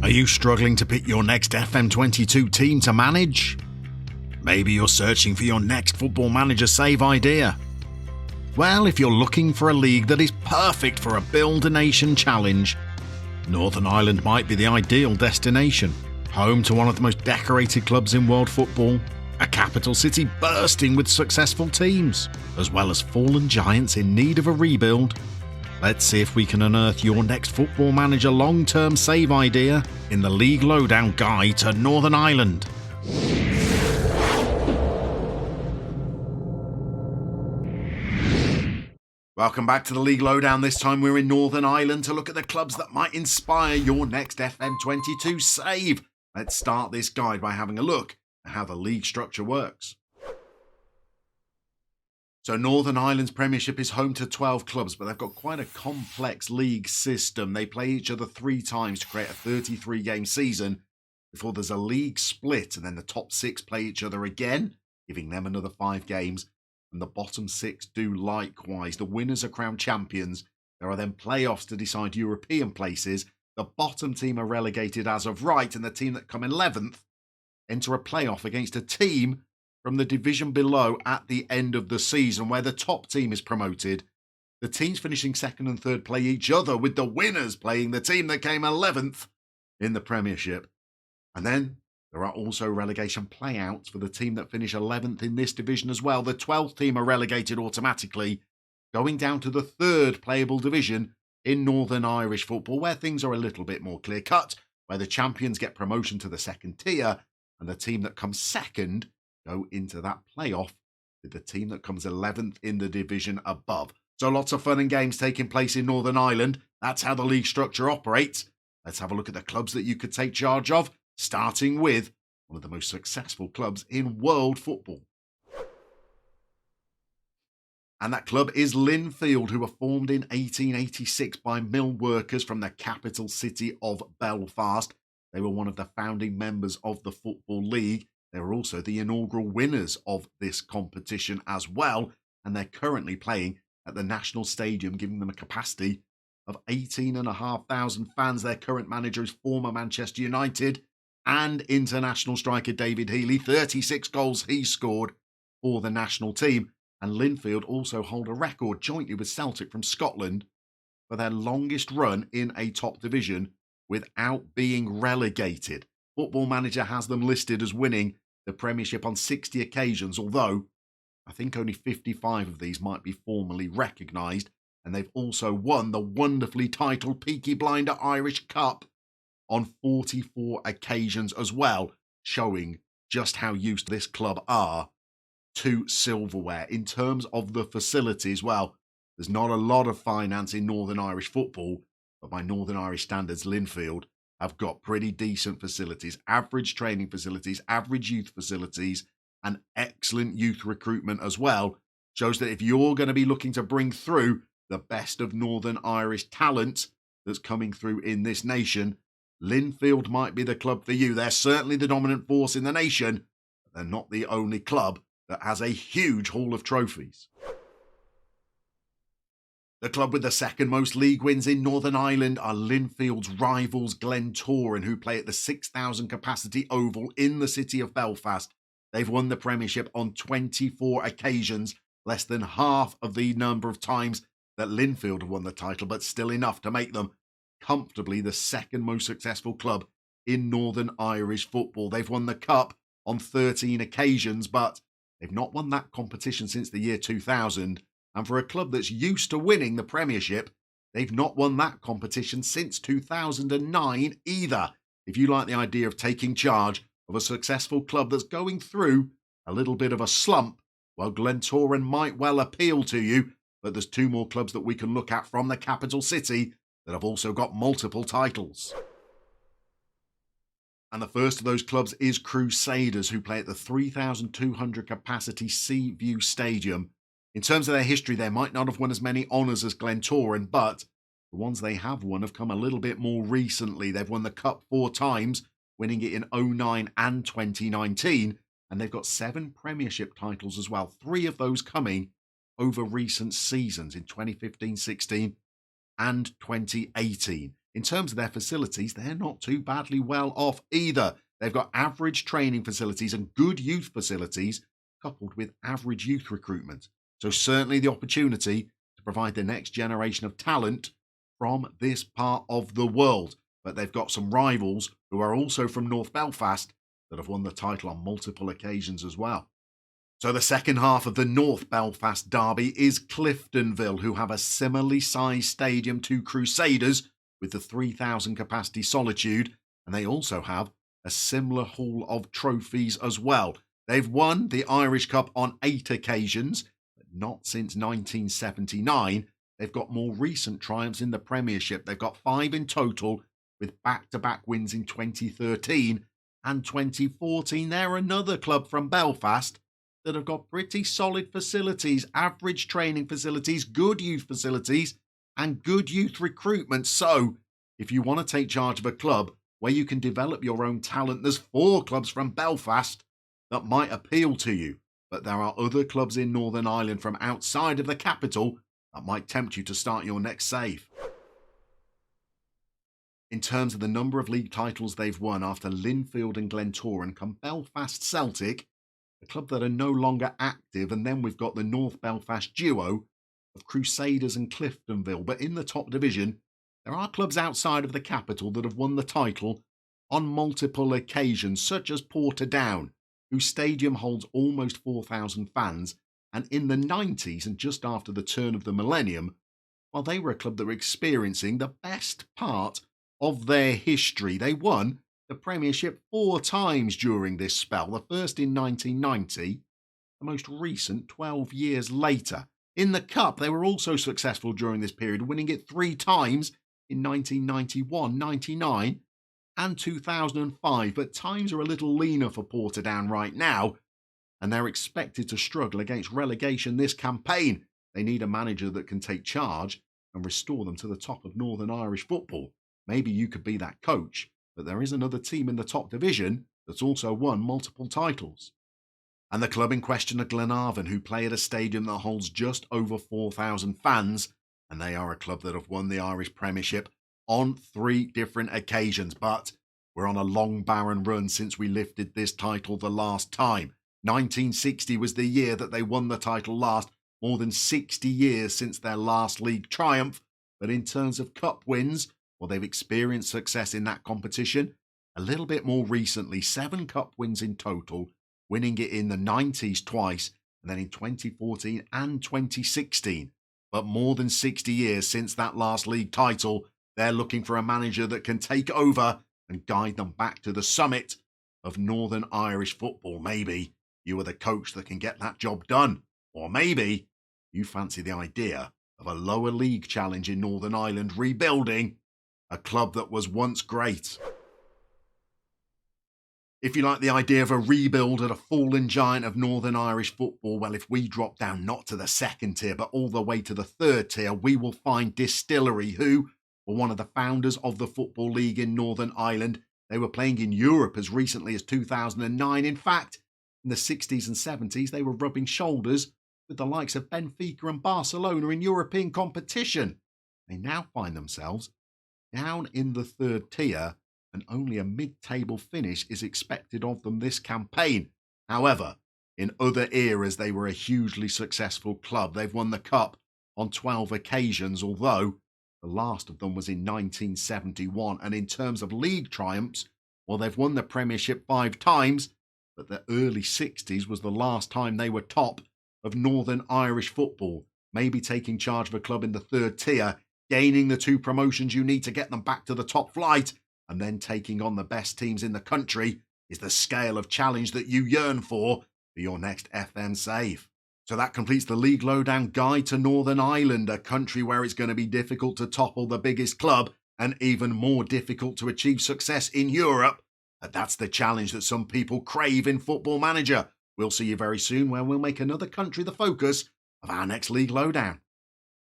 Are you struggling to pick your next FM22 team to manage? Maybe you're searching for your next Football Manager Save idea. Well, if you're looking for a league that is perfect for a Build a Nation challenge, Northern Ireland might be the ideal destination. Home to one of the most decorated clubs in world football, a capital city bursting with successful teams, as well as fallen giants in need of a rebuild. Let's see if we can unearth your next Football Manager long-term save idea in the League Lowdown Guide to Northern Ireland. Welcome back to the League Lowdown. This time we're in Northern Ireland to look at the clubs that might inspire your next FM22 save. Let's start this guide by having a look at how the league structure works. So Northern Ireland's Premiership is home to 12 clubs, but they've got quite a complex league system. They play each other 3 times to create a 33-game season before there's a league split, and then the top 6 play each other again, giving them another 5 games, and the bottom 6 do likewise. The winners are crowned champions. There are then playoffs to decide European places. The bottom team are relegated as of right, and the team that come 11th enter a playoff against a team from the division below at the end of the season, where the top team is promoted. The teams finishing 2nd and 3rd play each other, with the winners playing the team that came 11th in the Premiership. And then there are also relegation playouts for the team that finish 11th in this division as well. The 12th team are relegated automatically, going down to the 3rd playable division in Northern Irish football, where things are a little bit more clear-cut, where the champions get promotion to the 2nd tier, and the team that comes 2nd go into that playoff with the team that comes 11th in the division above. So lots of fun and games taking place in Northern Ireland. That's how the league structure operates. Let's have a look at the clubs that you could take charge of, starting with one of the most successful clubs in world football. And that club is Linfield, who were formed in 1886 by mill workers from the capital city of Belfast. They were one of the founding members of the Football League. They were also the inaugural winners of this competition as well, and they're currently playing at the National Stadium, giving them a capacity of 18,500 fans. Their current manager is former Manchester United and international striker David Healy. 36 goals he scored for the national team, and Linfield also hold a record jointly with Celtic from Scotland for their longest run in a top division without being relegated. Football Manager has them listed as winning the Premiership on 60 occasions, although I think only 55 of these might be formally recognised, and they've also won the wonderfully titled Peaky Blinder Irish Cup on 44 occasions as well, showing just how used this club are to silverware. In terms of the facilities, well, there's not a lot of finance in Northern Irish football, but by Northern Irish standards, Linfield have got pretty decent facilities, average training facilities, average youth facilities, and excellent youth recruitment as well. Shows that if you're going to be looking to bring through the best of Northern Irish talent that's coming through in this nation, Linfield might be the club for you. They're certainly the dominant force in the nation, but they're not the only club that has a huge haul of trophies. The club with the 2nd most league wins in Northern Ireland are Linfield's rivals Glentoran, who play at the 6,000 capacity Oval in the city of Belfast. They've won the Premiership on 24 occasions, less than half of the number of times that Linfield have won the title, but still enough to make them comfortably the 2nd most successful club in Northern Irish football. They've won the Cup on 13 occasions, but they've not won that competition since the year 2000. And for a club that's used to winning the Premiership, they've not won that competition since 2009 either. If you like the idea of taking charge of a successful club that's going through a little bit of a slump, well, Glentoran might well appeal to you, but there's 2 more clubs that we can look at from the capital city that have also got multiple titles. And the first of those clubs is Crusaders, who play at the 3,200 capacity Seaview Stadium. In terms of their history, they might not have won as many honours as Glentoran, but the ones they have won have come a little bit more recently. They've won the Cup 4 times, winning it in 2009 and 2019, and they've got 7 Premiership titles as well, 3 of those coming over recent seasons in 2015-16 and 2018. In terms of their facilities, they're not too badly well off either. They've got average training facilities and good youth facilities, coupled with average youth recruitment. So certainly the opportunity to provide the next generation of talent from this part of the world. But they've got some rivals who are also from North Belfast that have won the title on multiple occasions as well. So the second half of the North Belfast derby is Cliftonville, who have a similarly sized stadium to Crusaders with the 3,000 capacity Solitude, and they also have a similar haul of trophies as well. They've won the Irish Cup on 8 occasions, but not since 1979. They've got more recent triumphs in the Premiership. They've got 5 in total, with back-to-back wins in 2013 and 2014. They're another club from Belfast that have got pretty solid facilities, average training facilities, good youth facilities, and good youth recruitment. So, if you want to take charge of a club where you can develop your own talent, there's 4 clubs from Belfast that might appeal to you. But there are other clubs in Northern Ireland from outside of the capital that might tempt you to start your next save. In terms of the number of league titles they've won, after Linfield and Glentoran come Belfast Celtic, a club that are no longer active, and then we've got the North Belfast duo of Crusaders and Cliftonville. But in the top division, there are clubs outside of the capital that have won the title on multiple occasions, such as Portadown, whose stadium holds almost 4,000 fans, and in the 90s and just after the turn of the millennium, while they were a club that were experiencing the best part of their history. They won the Premiership 4 times during this spell, the first in 1990, the most recent 12 years later. In the Cup, they were also successful during this period, winning it 3 times in 1991, 99 and 2005, but times are a little leaner for Portadown right now, and they're expected to struggle against relegation this campaign. They need a manager that can take charge and restore them to the top of Northern Irish football. Maybe you could be that coach, but there is another team in the top division that's also won multiple titles. And the club in question are Glenavon, who play at a stadium that holds just over 4,000 fans, and they are a club that have won the Irish Premiership on 3 different occasions, but we're on a long barren run since we lifted this title the last time. 1960 was the year that they won the title last, more than 60 years since their last league triumph. But in terms of cup wins, well, they've experienced success in that competition a little bit more recently. 7 cup wins in total, winning it in the 90s twice, and then in 2014 and 2016. But more than 60 years since that last league title, they're looking for a manager that can take over and guide them back to the summit of Northern Irish football. Maybe you are the coach that can get that job done. Or maybe you fancy the idea of a lower league challenge in Northern Ireland, rebuilding a club that was once great. If you like the idea of a rebuild at a fallen giant of Northern Irish football, well, if we drop down not to the 2nd tier, but all the way to the 3rd tier, we will find Distillery, who were one of the founders of the Football League in Northern Ireland. They were playing in Europe as recently as 2009. In fact, in the 60s and 70s, they were rubbing shoulders with the likes of Benfica and Barcelona in European competition. They now find themselves down in the 3rd tier, and only a mid-table finish is expected of them this campaign. However, in other eras, they were a hugely successful club. They've won the Cup on 12 occasions, although the last of them was in 1971. And in terms of league triumphs, well, they've won the Premiership 5 times, but the early 60s was the last time they were top of Northern Irish football. Maybe taking charge of a club in the 3rd tier, gaining the 2 promotions you need to get them back to the top flight, and then taking on the best teams in the country is the scale of challenge that you yearn for your next FM save. So that completes the League Lowdown guide to Northern Ireland, a country where it's going to be difficult to topple the biggest club and even more difficult to achieve success in Europe. But that's the challenge that some people crave in Football Manager. We'll see you very soon, where we'll make another country the focus of our next League Lowdown.